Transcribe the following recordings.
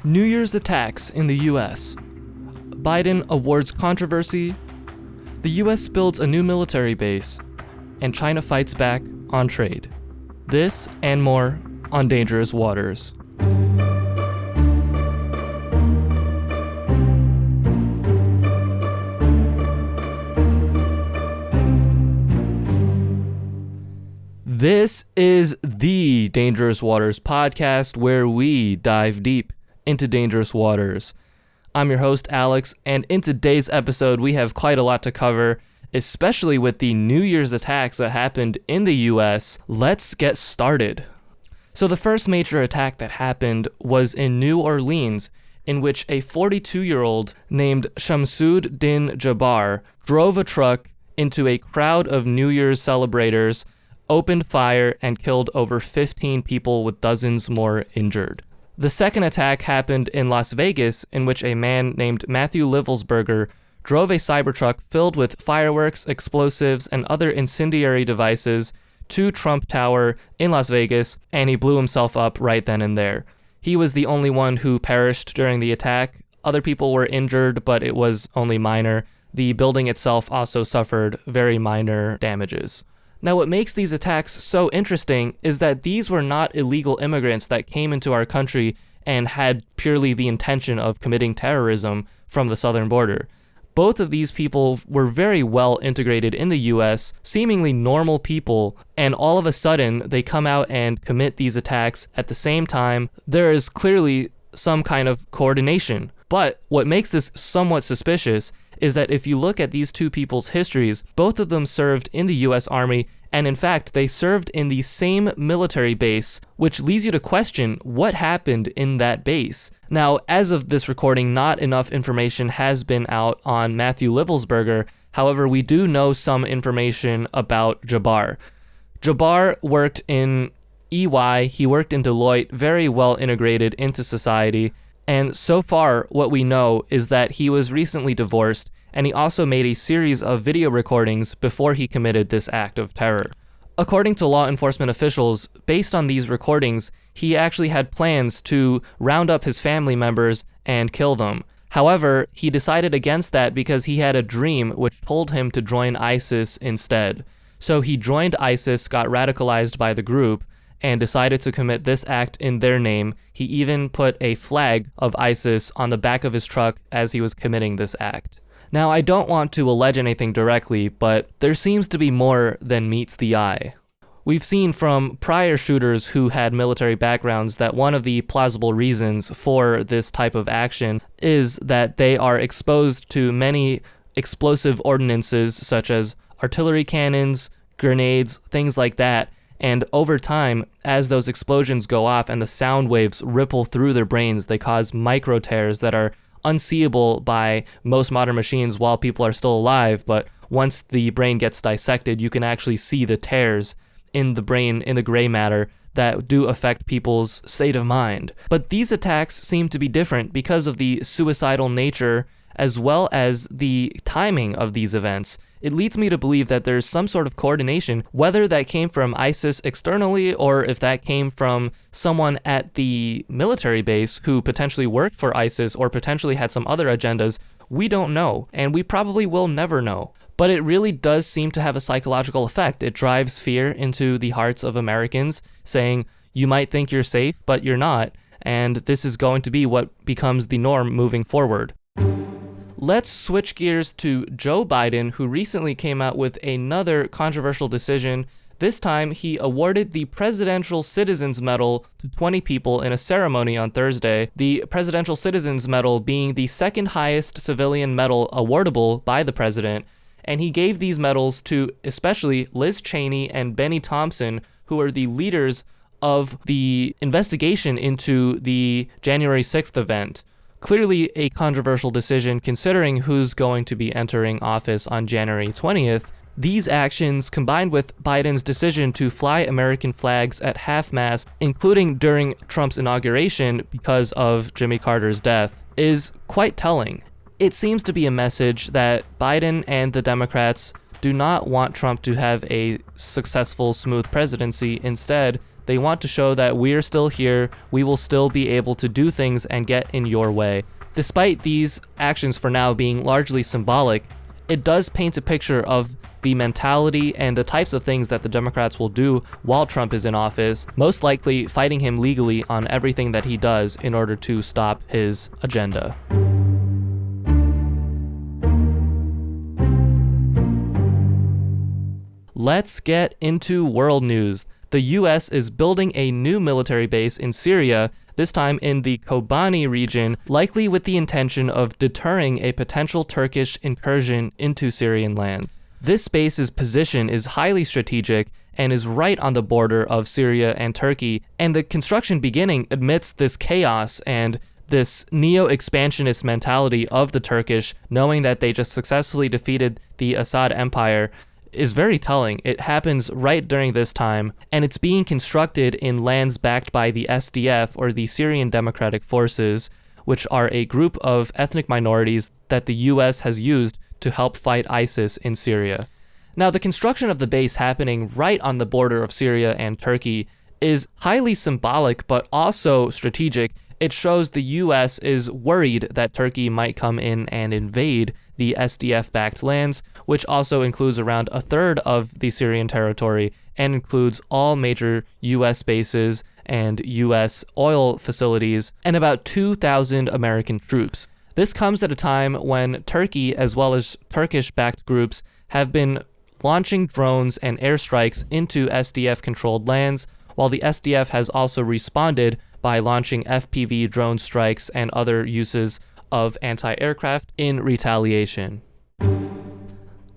New Year's attacks in the US. Biden awards controversy. The US builds a new military base. And China fights back on trade. This and more on Dangerous Waters. This is the Dangerous Waters podcast, where we dive deep into dangerous waters. I'm your host, Alex, and in today's episode, we have quite a lot to cover, especially with the New Year's attacks that happened in the US. Let's get started. So the first major attack that happened was in New Orleans, in which a 42-year-old named Shamsud Din Jabbar drove a truck into a crowd of New Year's celebrators, opened fire, and killed over 15 people with dozens more injured. The second attack happened in Las Vegas, in which a man named Matthew Livelsberger drove a Cybertruck filled with fireworks, explosives, and other incendiary devices to Trump Tower in Las Vegas, and he blew himself up right then and there. He was the only one who perished during the attack. Other people were injured, but it was only minor. The building itself also suffered very minor damages. Now, what makes these attacks so interesting is that these were not illegal immigrants that came into our country and had purely the intention of committing terrorism from the southern border. Both of these people were very well integrated in the US, seemingly normal people, and all of a sudden they come out and commit these attacks at the same time. There is clearly some kind of coordination. But what makes this somewhat suspicious is that if you look at these two people's histories, both of them served in the US Army, and in fact, they served in the same military base, which leads you to question what happened in that base. Now, as of this recording, not enough information has been out on Matthew Livelsberger. However, we do know some information about Jabbar. Jabbar worked in EY, he worked in Deloitte, very well integrated into society. And so far, what we know is that he was recently divorced, and he also made a series of video recordings before he committed this act of terror. According to law enforcement officials, based on these recordings, he actually had plans to round up his family members and kill them. However, he decided against that because he had a dream which told him to join ISIS instead. So he joined ISIS, got radicalized by the group, and decided to commit this act in their name. He even put a flag of ISIS on the back of his truck as he was committing this act. Now, I don't want to allege anything directly, but there seems to be more than meets the eye. We've seen from prior shooters who had military backgrounds that one of the plausible reasons for this type of action is that they are exposed to many explosive ordinances such as artillery cannons, grenades, things like that. And over time, as those explosions go off and the sound waves ripple through their brains, they cause micro tears that are unseeable by most modern machines while people are still alive. But once the brain gets dissected, you can actually see the tears in the brain, in the gray matter, that do affect people's state of mind. But these attacks seem to be different because of the suicidal nature as well as the timing of these events. It leads me to believe that there's some sort of coordination, whether that came from ISIS externally or if that came from someone at the military base who potentially worked for ISIS or potentially had some other agendas. We don't know, and we probably will never know. But it really does seem to have a psychological effect. It drives fear into the hearts of Americans, saying, you might think you're safe, but you're not, and this is going to be what becomes the norm moving forward. Let's switch gears to Joe Biden, who recently came out with another controversial decision. This time, he awarded the Presidential Citizens Medal to 20 people in a ceremony on Thursday, the Presidential Citizens Medal being the second highest civilian medal awardable by the president. And he gave these medals to especially Liz Cheney and Benny Thompson, who are the leaders of the investigation into the January 6th event. Clearly a controversial decision considering who's going to be entering office on January 20th. These actions, combined with Biden's decision to fly American flags at half-mast, including during Trump's inauguration because of Jimmy Carter's death, is quite telling. It seems to be a message that Biden and the Democrats do not want Trump to have a successful, smooth presidency. Instead, They want to show that we're still here, we will still be able to do things and get in your way. Despite these actions for now being largely symbolic, it does paint a picture of the mentality and the types of things that the Democrats will do while Trump is in office, most likely fighting him legally on everything that he does in order to stop his agenda. Let's get into world news. The US is building a new military base in Syria, this time in the Kobani region, likely with the intention of deterring a potential Turkish incursion into Syrian lands. This base's position is highly strategic and is right on the border of Syria and Turkey, and the construction beginning amidst this chaos and this neo-expansionist mentality of the Turkish, knowing that they just successfully defeated the Assad Empire, is very telling. It happens right during this time, and it's being constructed in lands backed by the SDF, or the Syrian Democratic Forces, which are a group of ethnic minorities that the US has used to help fight ISIS in Syria. Now, the construction of the base happening right on the border of Syria and Turkey is highly symbolic, but also strategic. It shows the US is worried that Turkey might come in and invade the SDF-backed lands, which also includes around a third of the Syrian territory and includes all major US bases and US oil facilities and about 2,000 American troops. This comes at a time when Turkey, as well as Turkish-backed groups, have been launching drones and airstrikes into SDF-controlled lands, while the SDF has also responded by launching FPV drone strikes and other uses of anti-aircraft in retaliation.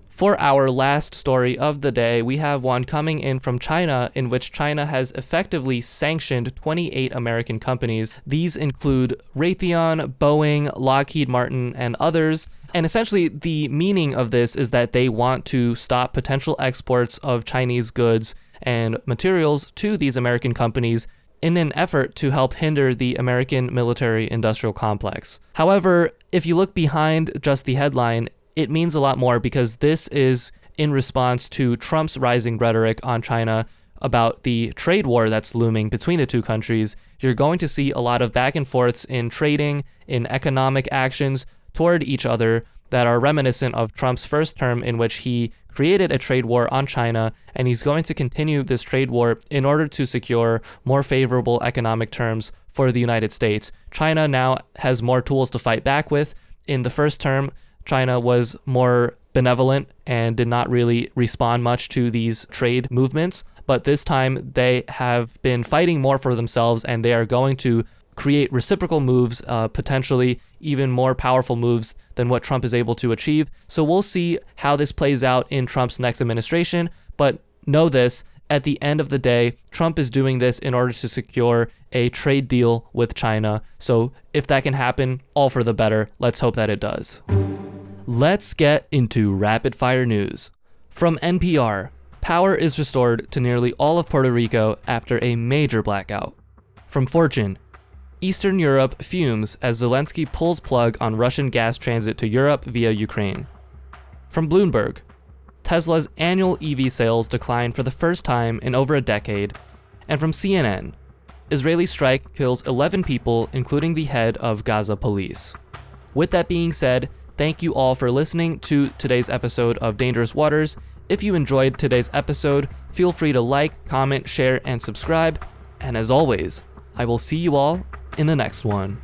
For our last story of the day, we have one coming in from China, in which China has effectively sanctioned 28 American companies. These include Raytheon, Boeing, Lockheed Martin, and others. And essentially, the meaning of this is that they want to stop potential exports of Chinese goods and materials to these American companies in an effort to help hinder the American military-industrial complex. However, if you look behind just the headline, it means a lot more, because this is in response to Trump's rising rhetoric on China about the trade war that's looming between the two countries. You're going to see a lot of back and forths in trading, in economic actions toward each other that are reminiscent of Trump's first term, in which he created a trade war on China, and he's going to continue this trade war in order to secure more favorable economic terms for the United States. China now has more tools to fight back with. In the first term, China was more benevolent and did not really respond much to these trade movements, but this time they have been fighting more for themselves, and they are going to create reciprocal moves, potentially even more powerful moves than what Trump is able to achieve. So we'll see how this plays out in Trump's next administration, but know this, at the end of the day, Trump is doing this in order to secure a trade deal with China. So if that can happen, all for the better. Let's hope that it does. Let's get into rapid fire news. From NPR, power is restored to nearly all of Puerto Rico after a major blackout. From Fortune, Eastern Europe fumes as Zelensky pulls plug on Russian gas transit to Europe via Ukraine. From Bloomberg, Tesla's annual EV sales decline for the first time in over a decade. And from CNN, Israeli strike kills 11 people, including the head of Gaza police. With that being said, thank you all for listening to today's episode of Dangerous Waters. If you enjoyed today's episode, feel free to like, comment, share, and subscribe. And as always, I will see you all in the next one.